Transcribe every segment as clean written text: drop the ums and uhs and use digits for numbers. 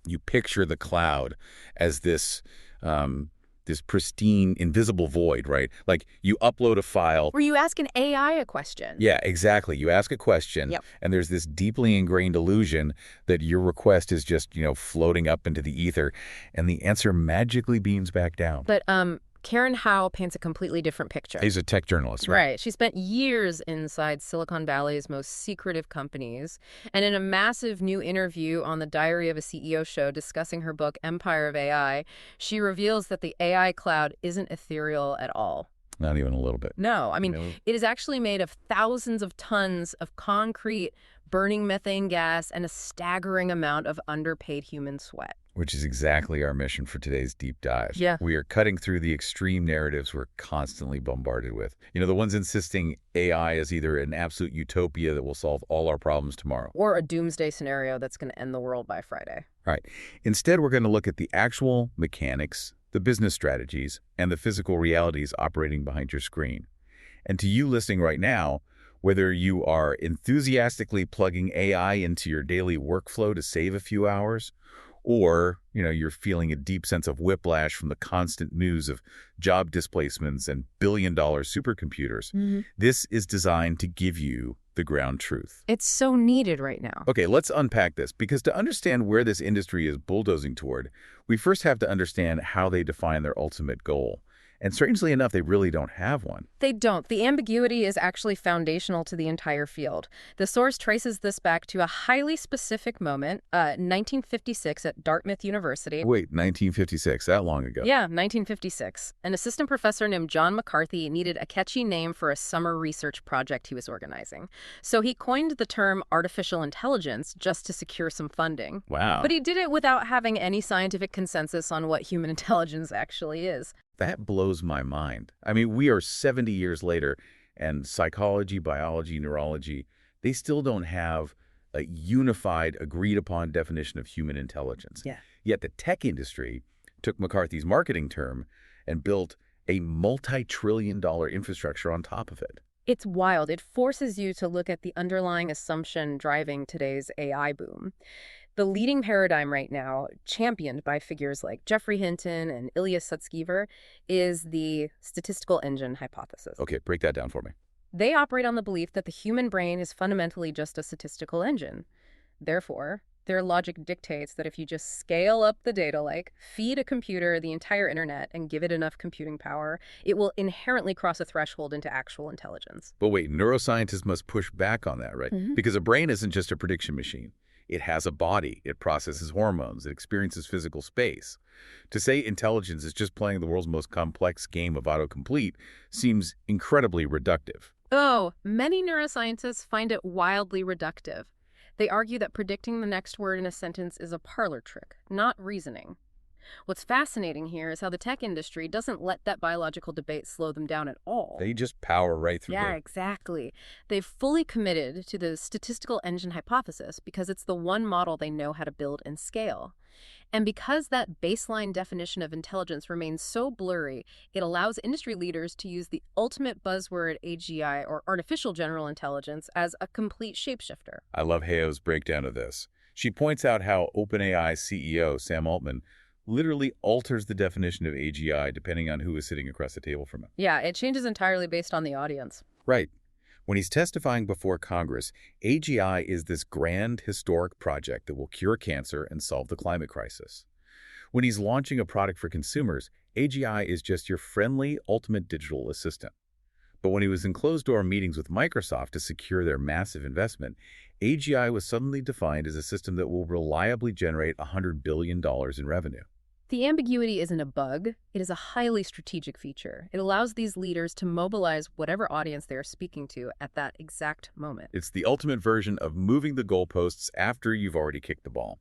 You picture the cloud as this pristine, invisible void, right? Like you upload a file. Where you ask an AI a question. Yeah, exactly. You ask a question, Yep. and there's this deeply ingrained illusion that your request is just, floating up into the ether, and the answer magically beams back down. But Karen Hao paints a completely different picture. He's a tech journalist, right? Right. She spent years inside Silicon Valley's most secretive companies. And in a massive new interview on the Diary of a CEO show discussing her book, Empire of AI, she reveals that the AI cloud isn't ethereal at all. Not even a little bit. No, I mean, it is actually made of thousands of tons of concrete, burning methane gas, and a staggering amount of underpaid human sweat. Which is exactly our mission for today's deep dive. Yeah. We are cutting through the extreme narratives we're constantly bombarded with. The ones insisting AI is either an absolute utopia that will solve all our problems tomorrow, Or a doomsday scenario that's going to end the world by Friday. right? Instead, we're going to look at the actual mechanics, the business strategies, and the physical realities operating behind your screen. And to you listening right now, whether you are enthusiastically plugging AI into your daily workflow to save a few hours, or, you're feeling a deep sense of whiplash from the constant news of job displacements and billion-dollar supercomputers, this is designed to give you the ground truth. It's so needed right now. Okay, let's unpack this, because to understand where this industry is bulldozing toward, we first have to understand how they define their ultimate goal. And strangely enough, they really don't have one. They don't. The ambiguity is actually foundational to the entire field. The source traces this back to a highly specific moment, 1956 at Dartmouth University. Wait, 1956, that long ago? Yeah, 1956. An assistant professor named John McCarthy needed a catchy name for a summer research project he was organizing. So he coined the term artificial intelligence just to secure some funding. Wow. But he did it without having any scientific consensus on what human intelligence actually is. That blows my mind. I mean, we are 70 years later, and psychology, biology, neurology, they still don't have a unified, agreed-upon definition of human intelligence. Yeah. Yet the tech industry took McCarthy's marketing term and built a multi-trillion-dollar infrastructure on top of it. It's wild. It forces you to look at the underlying assumption driving today's AI boom. The leading paradigm right now, championed by figures like Geoffrey Hinton and Ilya Sutskever, is the statistical engine hypothesis. Okay, break that down for me. They operate on the belief that the human brain is fundamentally just a statistical engine. Therefore, their logic dictates that if you just scale up the data lake, feed a computer the entire internet, and give it enough computing power, it will inherently cross a threshold into actual intelligence. But wait, neuroscientists must push back on that, right? Because a brain isn't just a prediction machine. It has a body. It processes hormones. It experiences physical space. To say intelligence is just playing the world's most complex game of autocomplete seems incredibly reductive. Oh, many neuroscientists find it wildly reductive. They argue that predicting the next word in a sentence is a parlor trick, not reasoning. What's fascinating here is how the tech industry doesn't let that biological debate slow them down at all. They just power right through Yeah, it. exactly. They've fully committed to the statistical engine hypothesis because it's the one model they know how to build and scale. And because that baseline definition of intelligence remains so blurry, it allows industry leaders to use the ultimate buzzword AGI, or artificial general intelligence, as a complete shapeshifter. I love Hao's breakdown of this. She points out how OpenAI's CEO, Sam Altman, literally alters the definition of AGI depending on who is sitting across the table from him. Yeah, it changes entirely based on the audience. Right. When he's testifying before Congress, AGI is this grand, historic project that will cure cancer and solve the climate crisis. When he's launching a product for consumers, AGI is just your friendly, ultimate digital assistant. But when he was in closed-door meetings with Microsoft to secure their massive investment, AGI was suddenly defined as a system that will reliably generate $100 billion in revenue. The ambiguity isn't a bug. It is a highly strategic feature. It allows these leaders to mobilize whatever audience they are speaking to at that exact moment. It's the ultimate version of moving the goalposts after you've already kicked the ball.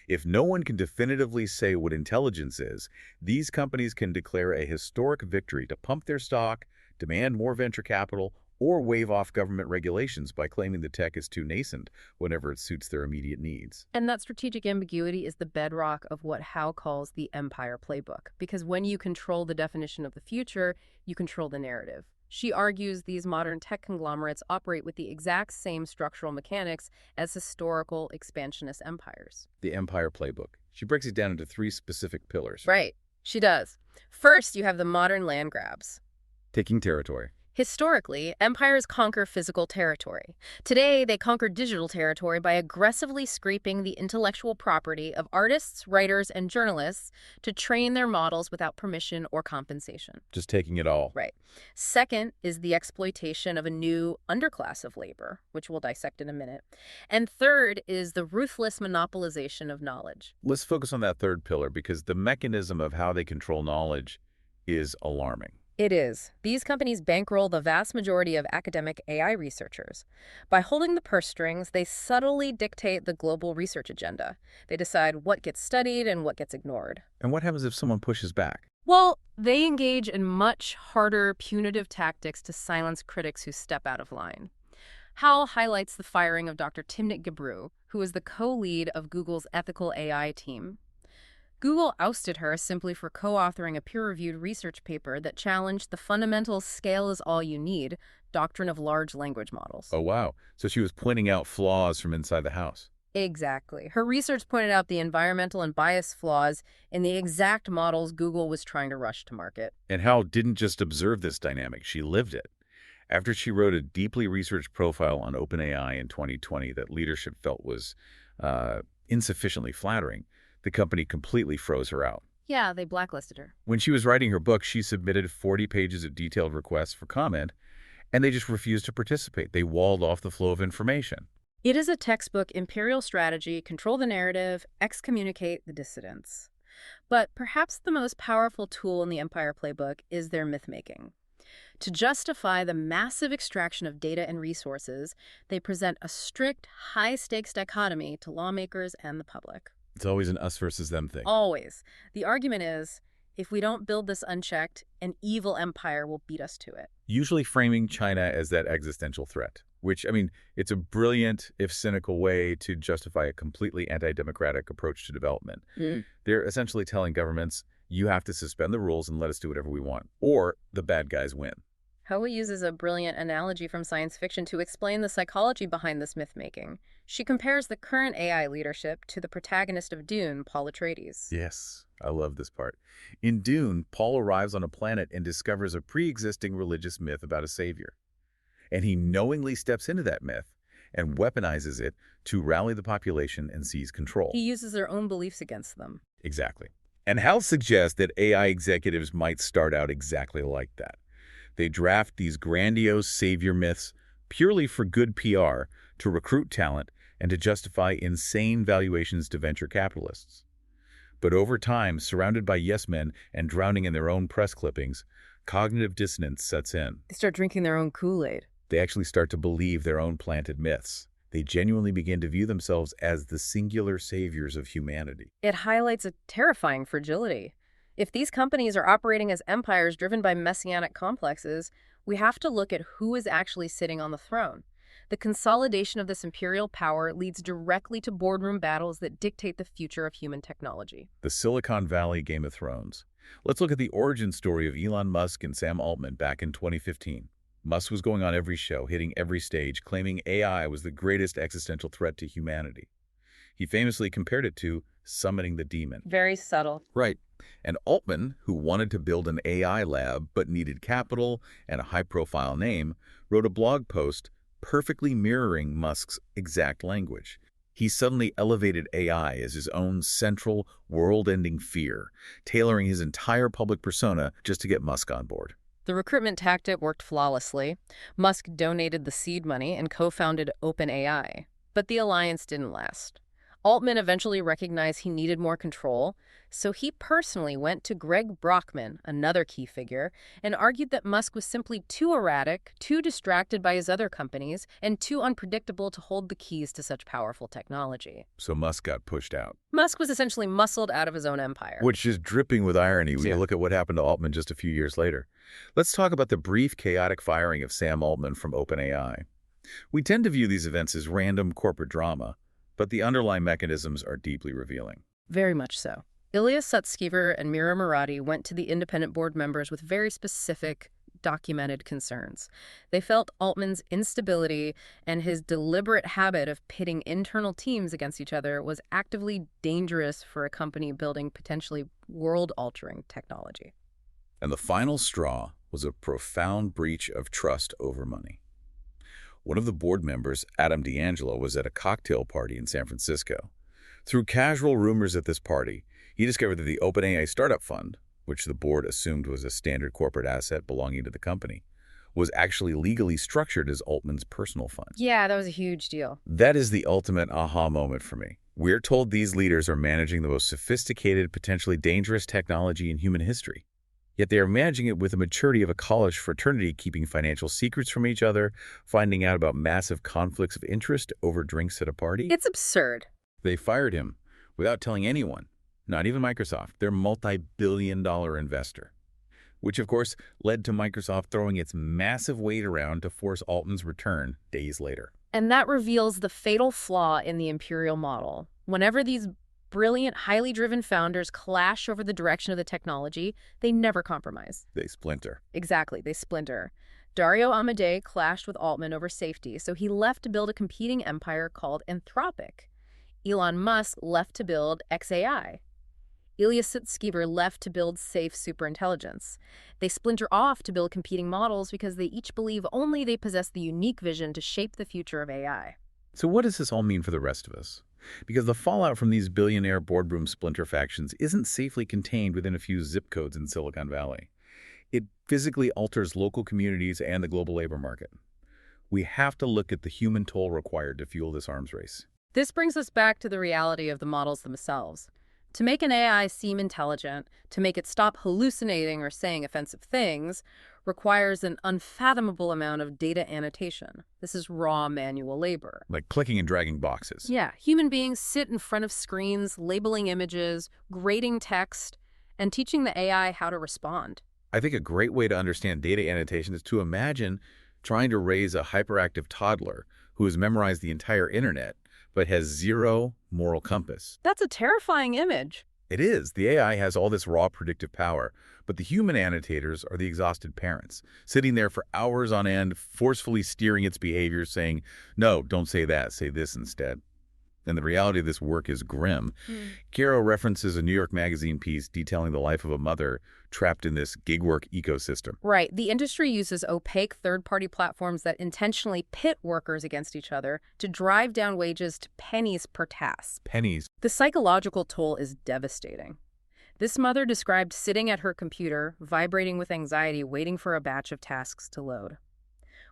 If no one can definitively say what intelligence is, these companies can declare a historic victory to pump their stock, demand more venture capital, or wave off government regulations by claiming the tech is too nascent whenever it suits their immediate needs. And that strategic ambiguity is the bedrock of what Hao calls the empire playbook, because when you control the definition of the future, you control the narrative. She argues these modern tech conglomerates operate with the exact same structural mechanics as historical expansionist empires. The empire playbook. She breaks it down into 3 specific pillars. Right, she does. First, you have the modern land grabs. Taking territory. Historically, empires conquer physical territory. Today, they conquer digital territory by aggressively scraping the intellectual property of artists, writers, and journalists to train their models without permission or compensation. Just taking it all. Right. Second is the exploitation of a new underclass of labor, which we'll dissect in a minute. And third is the ruthless monopolization of knowledge. Let's focus on that third pillar because the mechanism of how they control knowledge is alarming. It is. These companies bankroll the vast majority of academic AI researchers. By holding the purse strings, they subtly dictate the global research agenda. They decide what gets studied and what gets ignored. And what happens if someone pushes back? Well, they engage in much harder, punitive tactics to silence critics who step out of line. Hao highlights the firing of Dr. Timnit Gebru, who is the co-lead of Google's ethical AI team. Google ousted her simply for co-authoring a peer-reviewed research paper that challenged the fundamental scale is all you need doctrine of large language models. Oh, wow. So she was pointing out flaws from inside the house. Exactly. Her research pointed out the environmental and bias flaws in the exact models Google was trying to rush to market. And Hal didn't just observe this dynamic, she lived it. After she wrote a deeply researched profile on OpenAI in 2020 that leadership felt was insufficiently flattering, the company completely froze her out. Yeah, they blacklisted her. When she was writing her book, she submitted 40 pages of detailed requests for comment, and they just refused to participate. They walled off the flow of information. It is a textbook imperial strategy, control the narrative, excommunicate the dissidents. But perhaps the most powerful tool in the Empire playbook is their myth-making. To justify the massive extraction of data and resources, they present a strict, high-stakes dichotomy to lawmakers and the public. It's always an us versus them thing. Always. The argument is, if we don't build this unchecked, an evil empire will beat us to it. Usually framing China as that existential threat, which, it's a brilliant, if cynical, way to justify a completely anti-democratic approach to development. They're essentially telling governments, you have to suspend the rules and let us do whatever we want, or the bad guys win. Hao uses a brilliant analogy from science fiction to explain the psychology behind this myth-making. She compares the current AI leadership to the protagonist of Dune, Paul Atreides. Yes, I love this part. In Dune, Paul arrives on a planet and discovers a pre-existing religious myth about a savior. And he knowingly steps into that myth and weaponizes it to rally the population and seize control. He uses their own beliefs against them. Exactly. And Hal suggests that AI executives might start out exactly like that. They draft these grandiose savior myths purely for good PR, to recruit talent, and to justify insane valuations to venture capitalists. But over time, surrounded by yes-men and drowning in their own press clippings, cognitive dissonance sets in. They start drinking their own Kool-Aid. They actually start to believe their own planted myths. They genuinely begin to view themselves as the singular saviors of humanity. It highlights a terrifying fragility. If these companies are operating as empires driven by messianic complexes, we have to look at who is actually sitting on the throne. The consolidation of this imperial power leads directly to boardroom battles that dictate the future of human technology. The Silicon Valley Game of Thrones. Let's look at the origin story of Elon Musk and Sam Altman back in 2015. Musk was going on every show, hitting every stage, claiming AI was the greatest existential threat to humanity. He famously compared it to summoning the demon. Very subtle. Right. And Altman, who wanted to build an AI lab but needed capital and a high-profile name, wrote a blog post perfectly mirroring Musk's exact language. He suddenly elevated AI as his own central, world-ending fear, tailoring his entire public persona just to get Musk on board. The recruitment tactic worked flawlessly. Musk donated the seed money and co-founded OpenAI. But the alliance didn't last. Altman eventually recognized he needed more control, so he personally went to Greg Brockman, another key figure, and argued that Musk was simply too erratic, too distracted by his other companies, and too unpredictable to hold the keys to such powerful technology. So Musk got pushed out. Musk was essentially muscled out of his own empire. Which is dripping with irony when you look at what happened to Altman just a few years later. Let's talk about the brief, chaotic firing of Sam Altman from OpenAI. We tend to view these events as random corporate drama, but the underlying mechanisms are deeply revealing. Very much so. Ilya Sutskever and Mira Murati went to the independent board members with very specific, documented concerns. They felt Altman's instability and his deliberate habit of pitting internal teams against each other was actively dangerous for a company building potentially world-altering technology. And the final straw was a profound breach of trust over money. One of the board members, Adam D'Angelo, was at a cocktail party in San Francisco. Through casual rumors at this party, he discovered that the OpenAI startup fund, which the board assumed was a standard corporate asset belonging to the company, was actually legally structured as Altman's personal fund. Yeah, that was a huge deal. That is the ultimate aha moment for me. We're told these leaders are managing the most sophisticated, potentially dangerous technology in human history. Yet they are managing it with the maturity of a college fraternity, keeping financial secrets from each other, finding out about massive conflicts of interest over drinks at a party. It's absurd. They fired him without telling anyone, not even Microsoft, their multi-billion-dollar investor, which of course led to Microsoft throwing its massive weight around to force Altman's return days later. And that reveals the fatal flaw in the imperial model. Whenever these brilliant, highly driven founders clash over the direction of the technology, they never compromise. They splinter. Exactly, they splinter. Dario Amodei clashed with Altman over safety, so he left to build a competing empire called Anthropic. Elon Musk left to build xAI. Ilya Sutskever left to build safe superintelligence. They splinter off to build competing models because they each believe only they possess the unique vision to shape the future of AI. So what does this all mean for the rest of us? Because the fallout from these billionaire boardroom splinter factions isn't safely contained within a few zip codes in Silicon Valley. It physically alters local communities and the global labor market. We have to look at the human toll required to fuel this arms race. This brings us back to the reality of the models themselves. To make an AI seem intelligent, to make it stop hallucinating or saying offensive things, requires an unfathomable amount of data annotation. This is raw manual labor. Like clicking and dragging boxes. Yeah, human beings sit in front of screens, labeling images, grading text, and teaching the AI how to respond. I think a great way to understand data annotation is to imagine trying to raise a hyperactive toddler who has memorized the entire internet but has zero moral compass. That's a terrifying image. It is. The AI has all this raw predictive power, but the human annotators are the exhausted parents, sitting there for hours on end, forcefully steering its behavior, saying, no, don't say that, say this instead. And the reality of this work is grim. Caro references a New York Magazine piece detailing the life of a mother trapped in this gig work ecosystem. Right. The industry uses opaque third-party platforms that intentionally pit workers against each other to drive down wages to pennies per task. Pennies. The psychological toll is devastating. This mother described sitting at her computer, vibrating with anxiety, waiting for a batch of tasks to load.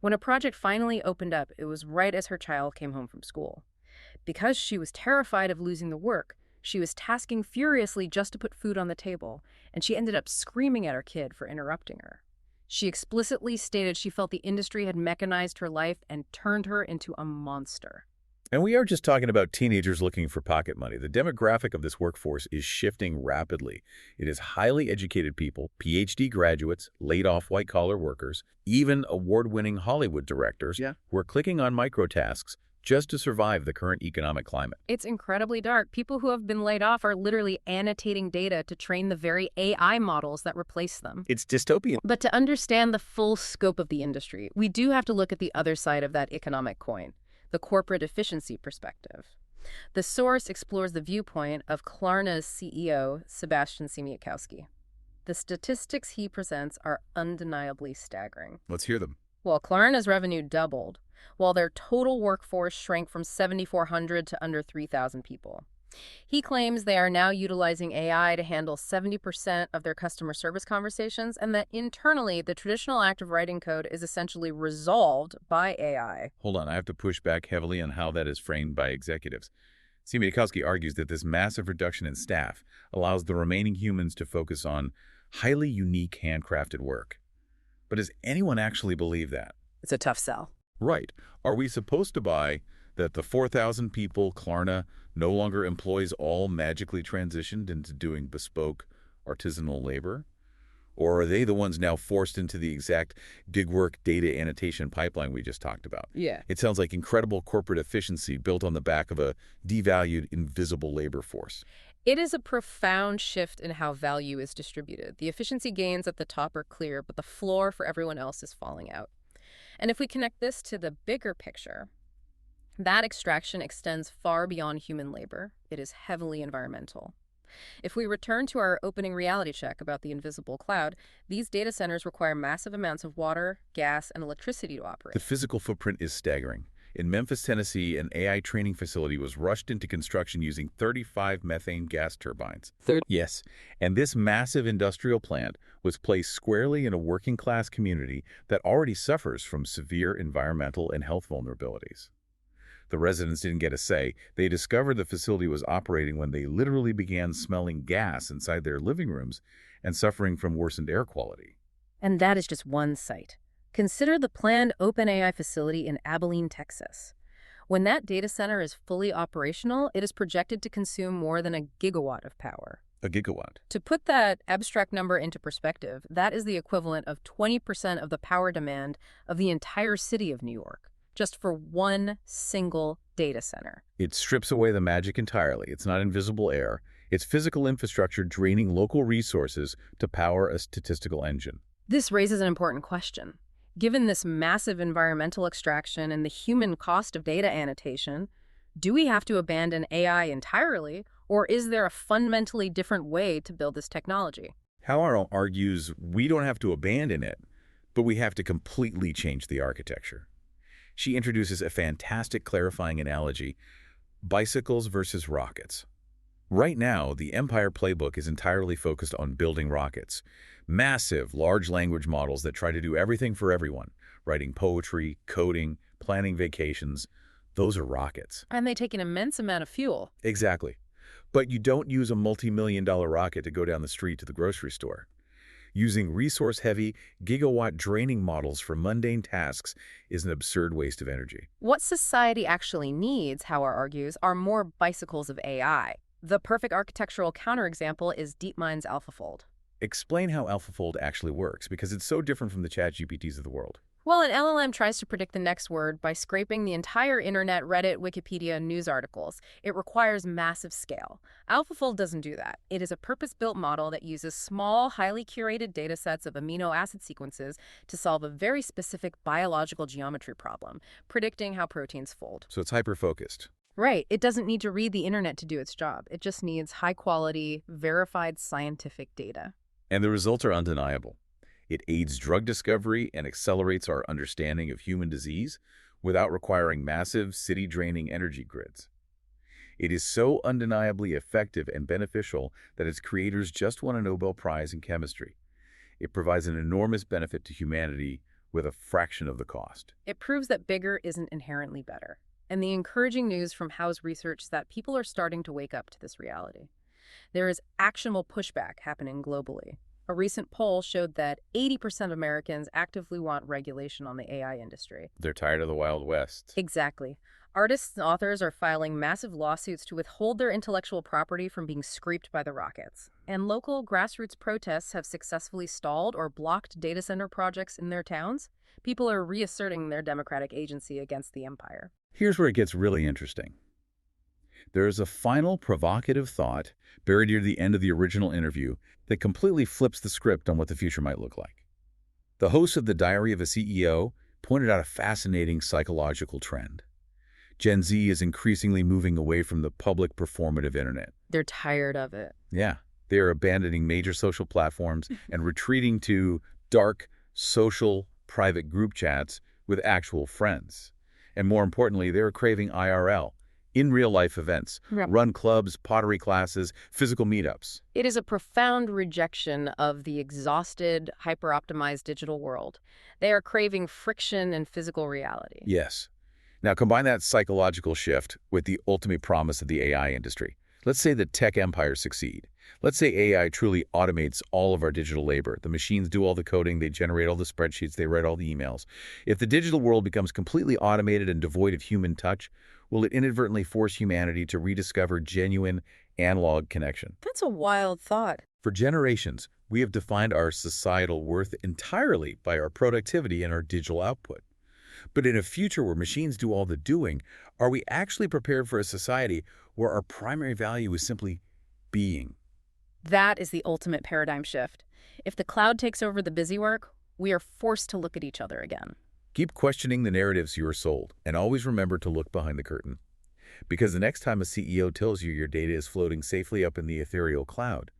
When a project finally opened up, it was right as her child came home from school. Because she was terrified of losing the work, she was tasking furiously just to put food on the table, and she ended up screaming at her kid for interrupting her. She explicitly stated she felt the industry had mechanized her life and turned her into a monster. And we are just talking about teenagers looking for pocket money. The demographic of this workforce is shifting rapidly. It is highly educated people, PhD graduates, laid-off white-collar workers, even award-winning Hollywood directors who are clicking on microtasks just to survive the current economic climate. It's incredibly dark. People who have been laid off are literally annotating data to train the very AI models that replace them. It's dystopian. But to understand the full scope of the industry, we do have to look at the other side of that economic coin, the corporate efficiency perspective. The source explores the viewpoint of Klarna's CEO, Sebastian Siemiatkowski. The statistics he presents are undeniably staggering. Let's hear them. Well, Klarna's revenue doubled, while their total workforce shrank from 7,400 to under 3,000 people. He claims they are now utilizing AI to handle 70% of their customer service conversations, and that internally, the traditional act of writing code is essentially resolved by AI. Hold on, I have to push back heavily on how that is framed by executives. Siemiatkowski argues that this massive reduction in staff allows the remaining humans to focus on highly unique handcrafted work. But does anyone actually believe that? It's a tough sell. Right. Are we supposed to buy that the 4,000 people Klarna no longer employs all magically transitioned into doing bespoke artisanal labor? Or are they the ones now forced into the exact gig work data annotation pipeline we just talked about? Yeah. It sounds like incredible corporate efficiency built on the back of a devalued, invisible labor force. It is a profound shift in how value is distributed. The efficiency gains at the top are clear, but the floor for everyone else is falling out. And if we connect this to the bigger picture, that extraction extends far beyond human labor. It is heavily environmental. If we return to our opening reality check about the invisible cloud, these data centers require massive amounts of water, gas, and electricity to operate. The physical footprint is staggering. In Memphis, Tennessee, an AI training facility was rushed into construction using 35 methane gas turbines. Yes, and this massive industrial plant was placed squarely in a working-class community that already suffers from severe environmental and health vulnerabilities. The residents didn't get a say. They discovered the facility was operating when they literally began smelling gas inside their living rooms and suffering from worsened air quality. And that is just one site. Consider the planned OpenAI facility in Abilene, Texas. When that data center is fully operational, it is projected to consume more than a gigawatt of power. A gigawatt. To put that abstract number into perspective, that is the equivalent of 20% of the power demand of the entire city of New York, just for one single data center. It strips away the magic entirely. It's not invisible air. It's physical infrastructure draining local resources to power a statistical engine. This raises an important question. Given this massive environmental extraction and the human cost of data annotation, do we have to abandon AI entirely, or is there a fundamentally different way to build this technology? Hao argues we don't have to abandon it, but we have to completely change the architecture. She introduces a fantastic clarifying analogy: bicycles versus rockets. Right now, the Empire playbook is entirely focused on building rockets. Massive, large language models that try to do everything for everyone. Writing poetry, coding, planning vacations. Those are rockets. And they take an immense amount of fuel. Exactly. But you don't use a multi-million-dollar rocket to go down the street to the grocery store. Using resource-heavy, gigawatt-draining models for mundane tasks is an absurd waste of energy. What society actually needs, Hauer argues, are more bicycles of AI. The perfect architectural counterexample is DeepMind's AlphaFold. Explain how AlphaFold actually works, because it's so different from the ChatGPTs of the world. Well, an LLM tries to predict the next word by scraping the entire internet, Reddit, Wikipedia, and news articles. It requires massive scale. AlphaFold doesn't do that. It is a purpose-built model that uses small, highly curated data sets of amino acid sequences to solve a very specific biological geometry problem, predicting how proteins fold. So it's hyper-focused. Right. It doesn't need to read the internet to do its job. It just needs high-quality, verified scientific data. And the results are undeniable. It aids drug discovery and accelerates our understanding of human disease without requiring massive, city-draining energy grids. It is so undeniably effective and beneficial that its creators just won a Nobel Prize in chemistry. It provides an enormous benefit to humanity with a fraction of the cost. It proves that bigger isn't inherently better. And the encouraging news from Hao's research is that people are starting to wake up to this reality. There is actionable pushback happening globally. A recent poll showed that 80% of Americans actively want regulation on the AI industry. They're tired of the Wild West. Exactly. Artists and authors are filing massive lawsuits to withhold their intellectual property from being scraped by the rockets. And local grassroots protests have successfully stalled or blocked data center projects in their towns. People are reasserting their democratic agency against the empire. Here's where it gets really interesting. There is a final provocative thought buried near the end of the original interview that completely flips the script on what the future might look like. The host of The Diary of a CEO pointed out a fascinating psychological trend. Gen Z is increasingly moving away from the public performative internet. They're tired of it. Yeah, they are abandoning major social platforms and retreating to dark, social, private group chats with actual friends. And more importantly, they're craving IRL, in real-life events, run clubs, pottery classes, physical meetups. It is a profound rejection of the exhausted, hyper-optimized digital world. They are craving friction and physical reality. Yes. Now combine that psychological shift with the ultimate promise of the AI industry. Let's say the tech empires succeed. Let's say AI truly automates all of our digital labor. The machines do all the coding, they generate all the spreadsheets, they write all the emails. If the digital world becomes completely automated and devoid of human touch, will it inadvertently force humanity to rediscover genuine analog connection? That's a wild thought. For generations, we have defined our societal worth entirely by our productivity and our digital output. But in a future where machines do all the doing, are we actually prepared for a society where our primary value is simply being. That is the ultimate paradigm shift. If the cloud takes over the busy work, we are forced to look at each other again. Keep questioning the narratives you are sold, and always remember to look behind the curtain. Because the next time a CEO tells you your data is floating safely up in the ethereal cloud,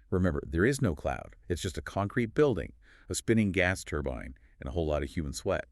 remember, there is no cloud. It's just a concrete building, a spinning gas turbine, and a whole lot of human sweat.